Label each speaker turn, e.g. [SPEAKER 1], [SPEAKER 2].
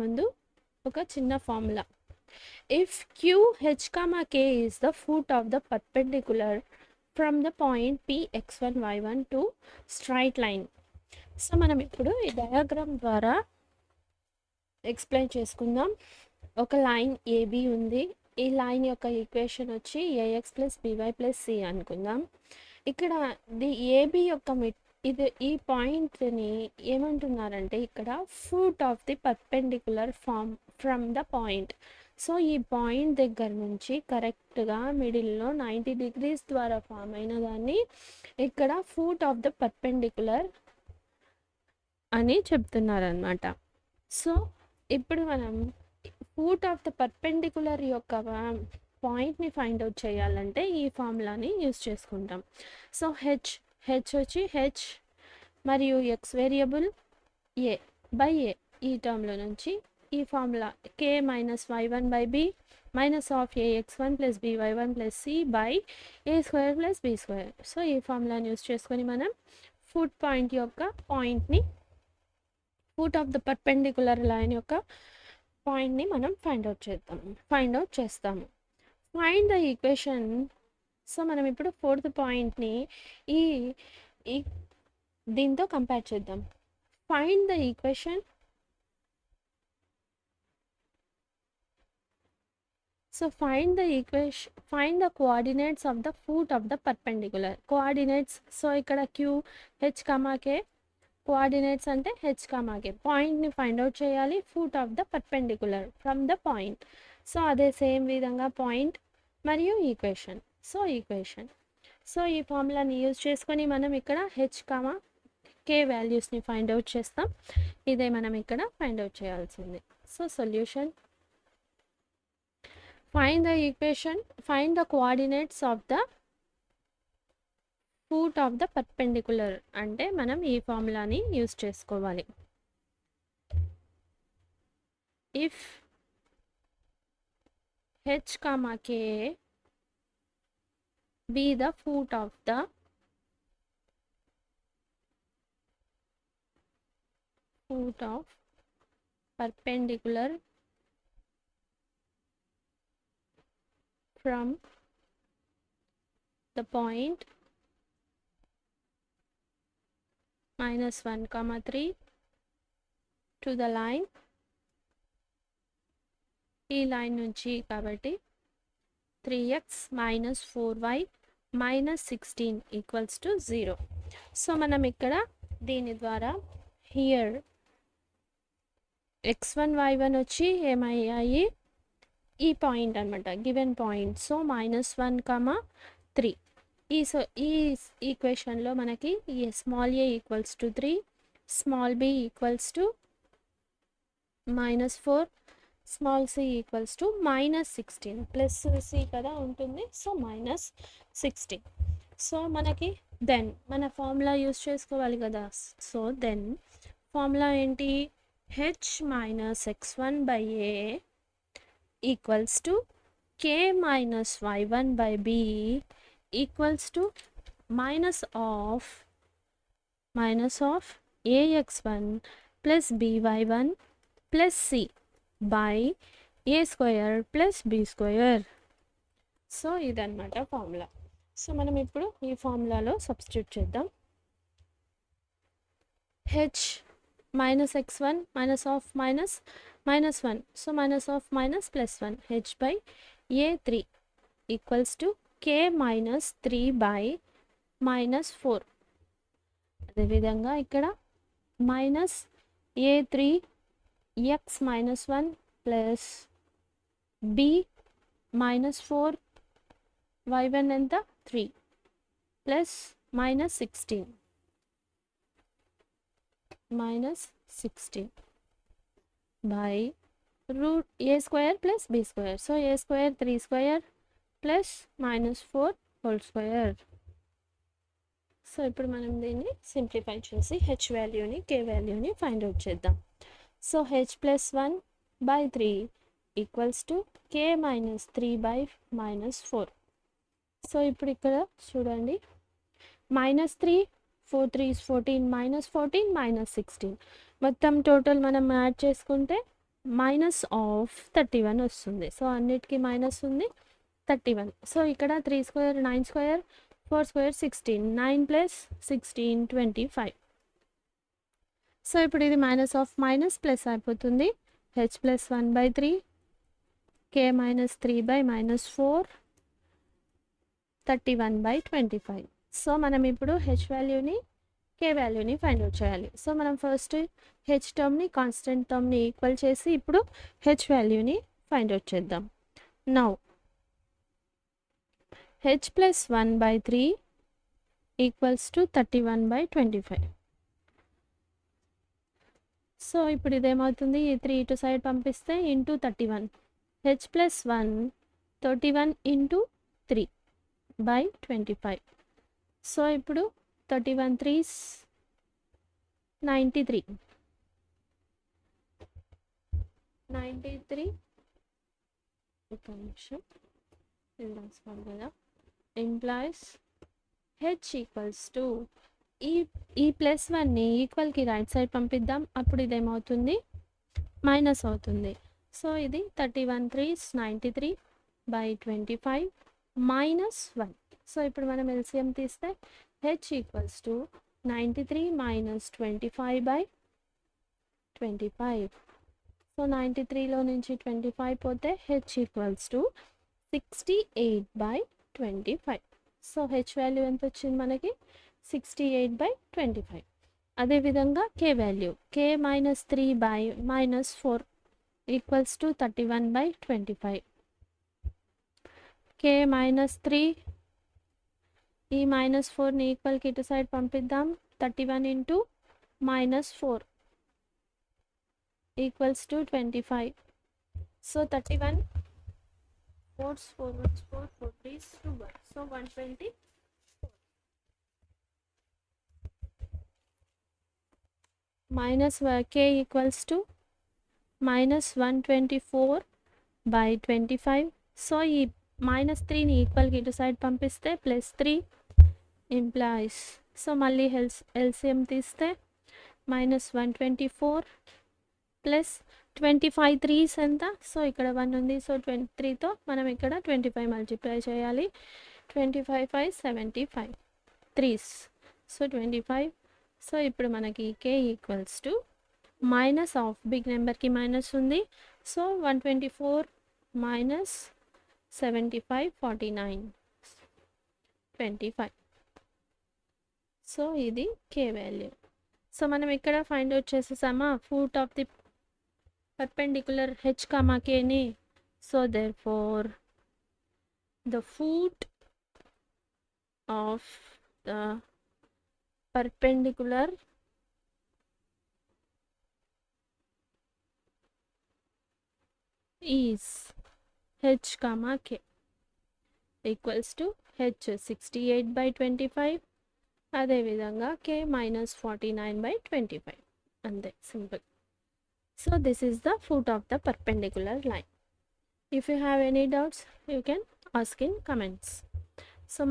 [SPEAKER 1] ముందు ఒక చిన్న formula. If QH, K is the foot of the perpendicular from the point P x1 y1 to straight line. So మనం ఇప్పుడు ఈ diagram ద్వారా ఎక్స్ప్లెయిన్ చేసుకుందాం. ఒక లైన్ AB ఉంది. ఈ లైన్ యొక్క ఈక్వేషన్ వచ్చి AX + BY + C అనుకుందాం. ఇక్కడ AB యొక్క ఈ పాయింట్ని ఏమంటున్నారంటే ఇక్కడ foot of the perpendicular from the point. So ఈ పాయింట్ దగ్గర నుంచి కరెక్ట్గా మిడిల్లో 90 degrees ద్వారా ఫామ్ అయిన దాన్ని ఇక్కడ ఫుట్ ఆఫ్ ద పర్పెండిక్యులర్ అని చెప్తున్నారనమాట. సో ఇప్పుడు మనం ఫుట్ ఆఫ్ ద పర్పెండిక్యులర్ యొక్క పాయింట్ని ఫైండ్ అవుట్ చేయాలంటే ఈ ఫార్ములాని యూజ్ చేసుకుంటాం. సో హెచ్ వచ్చి హెచ్ మరియు ఎక్స్ వేరియబుల్ A/A ఈ టర్మ్లో నుంచి ఈ formula K - y1/b -AX1 + BY1 + C / A² + B². So ఈ ఫార్ములాని యూజ్ చేసుకొని మనం ఫుట్ పాయింట్ యొక్క పాయింట్ని foot of the perpendicular line యొక్క పాయింట్ని మనం ఫైండ్ అవుట్ చేస్తాము. Find the equation. సో మనం ఇప్పుడు ఫోర్త్ పాయింట్ని ఈ దీంతో కంపేర్ చేద్దాం. Find the equation. So find the coordinates of the foot of the perpendicular. Coordinates, so ఇక్కడ QH, K కోఆర్డినేట్స్ అంటే H, K. పాయింట్ని ఫైండ్ అవుట్ చేయాలి, foot of the perpendicular from the point. So అదే same విధంగా point మరియు equation. So ఈ ఫార్ములాని use చేసుకొని మనం ఇక్కడ H, K వాల్యూస్ని ఫైండ్ అవుట్ చేస్తాం. ఇదే మనం ఇక్కడ ఫైండ్ అవుట్ చేయాల్సింది. So solution. Find the equation, find the coordinates of the foot of the perpendicular అంటే మనం ఈ ఫార్ములాని యూజ్ చేసుకోవాలి. If H, K be the foot of the perpendicular from the point -1, 3 to the line. ఈ line నుంచి కాబట్టి 3x - 4y - 16 = 0. So మనం ఇక్కడ దీని ద్వారా హియర్ x1 y1 వచ్చి ఏమయ్యాయి, ఈ పాయింట్ అనమాట, గివెన్ పాయింట్. సో -1, 3 ఈ ఈక్వేషన్లో మనకి small a = 3, small b = -4, small c = -16. Plus c కదా ఉంటుంది, సో -16. సో మనకి దెన్ మన ఫార్ములా యూజ్ చేసుకోవాలి కదా. సో దెన్ ఫార్ములా ఏంటి, H - x1/a = K - y1/b = -AX1 + BY1 + C / A² + B². So ఇదన్నమాట ఫార్ములా. సో మనం ఇప్పుడు ఈ ఫార్ములాలో సబ్స్టిట్యూట్ చేద్దాం. H - x1 - -1, so -1 H/A3 = K - 3/-4. అదేవిధంగా ఇక్కడ -A3 x - 1 plus b -4 y1 ఎంత 3 plus -16 by root A² + B². So A² 3² plus -4 whole square. So ఇప్పుడు మనం దీన్ని సింప్లిఫై చేసి H వాల్యూని, K వాల్యూని ఫైండ్ అవుట్ చేద్దాం. So H + 1/3 = K - 3/-4. సో ఇప్పుడు ఇక్కడ చూడండి, -3 4 3 14 -14 -16 మొత్తం టోటల్ మనం యాడ్ చేసుకుంటే మైనస్ ఆఫ్ 31 వస్తుంది. సో అన్నిటికీ మైనస్ ఉంది 31. సో ఇక్కడ 3 square 9 square 4 square 16 9 plus 16 25. So ఇప్పుడు ఇది మైనస్ ఆఫ్ మైనస్ ప్లస్ అయిపోతుంది. హెచ్ ప్లస్ 1/3 కే మైనస్ 3/-4 31/25. సో మనం ఇప్పుడు హెచ్ వాల్యూని కే వాల్యూని ఫైండ్ అవుట్ చేయాలి. సో మనం ఫస్ట్ హెచ్ టర్మ్ని కాన్స్టెంట్ టర్మ్ని ఈక్వల్ చేసి ఇప్పుడు హెచ్ వాల్యూని ఫైండ్ అవుట్ చేద్దాం. Now H plus 1/3 equals to 31/25. So ఇప్పుడు ఇదేమవుతుంది, ఈ 3 ఇటు సైడ్ పంపిస్తే into 31. H plus 1 31 into 3/25. So ఇప్పుడు 31 3s 93 ఒక నిమిషం ఇది రాసుకోవాలి కదా. ఎంప్లాయీస్ హెచ్ ఈక్వల్స్ టు ఈ ప్లస్ 1ని ఈక్వల్కి రైట్ సైడ్ పంపిద్దాం. అప్పుడు ఇదేమవుతుంది, మైనస్ అవుతుంది. సో ఇది 31 3s 93/25 మైనస్ 1. సో ఇప్పుడు మనం ఎల్సిఎం తీస్తే h equals to 93 minus 25/25. So 93లో నుంచి 25 పోతే h equals to 68/25. So h value ఎంత వచ్చింది మనకి, 68/25. అదేవిధంగా k value k minus 3/-4 equals to 31/25. K minus 3 ఈ -4ని ఈక్వల్కి ఇటు సైడ్ పంపిద్దాం. 31 into -4 equals to 25. So 31 4s 4 1s 4 4 3s 2 1. So 120 minus k equals to -124/25. So ఈ -3ని ఈక్వల్కి ఇటు సైడ్ పంపిస్తే +3 ఎంప్లాయీస్. సో మళ్ళీ ఎల్సిఎం తీస్తే -124 ప్లస్ 25 3s ఎంత, సో ఇక్కడ 1 ఉంది. సో 23తో మనం ఇక్కడ 25 మల్టిప్లై చేయాలి. 25 5 75 3s. సో 25. సో ఇప్పుడు మనకి k equals to minus of big నెంబర్కి మైనస్ ఉంది. So 124 minus 75 49 25. సో ఇది కే వాల్యూ. సో మనం ఇక్కడ ఫైండ్ అవుట్ చేసేసామా foot of the perpendicular h comma కేని. So therefore the foot of the perpendicular is h comma k equals to h 68/25 అదే విధంగా k minus 49/25 అంతే, simple. So this is the foot of the perpendicular line. If you have any doubts you can ask in comments. So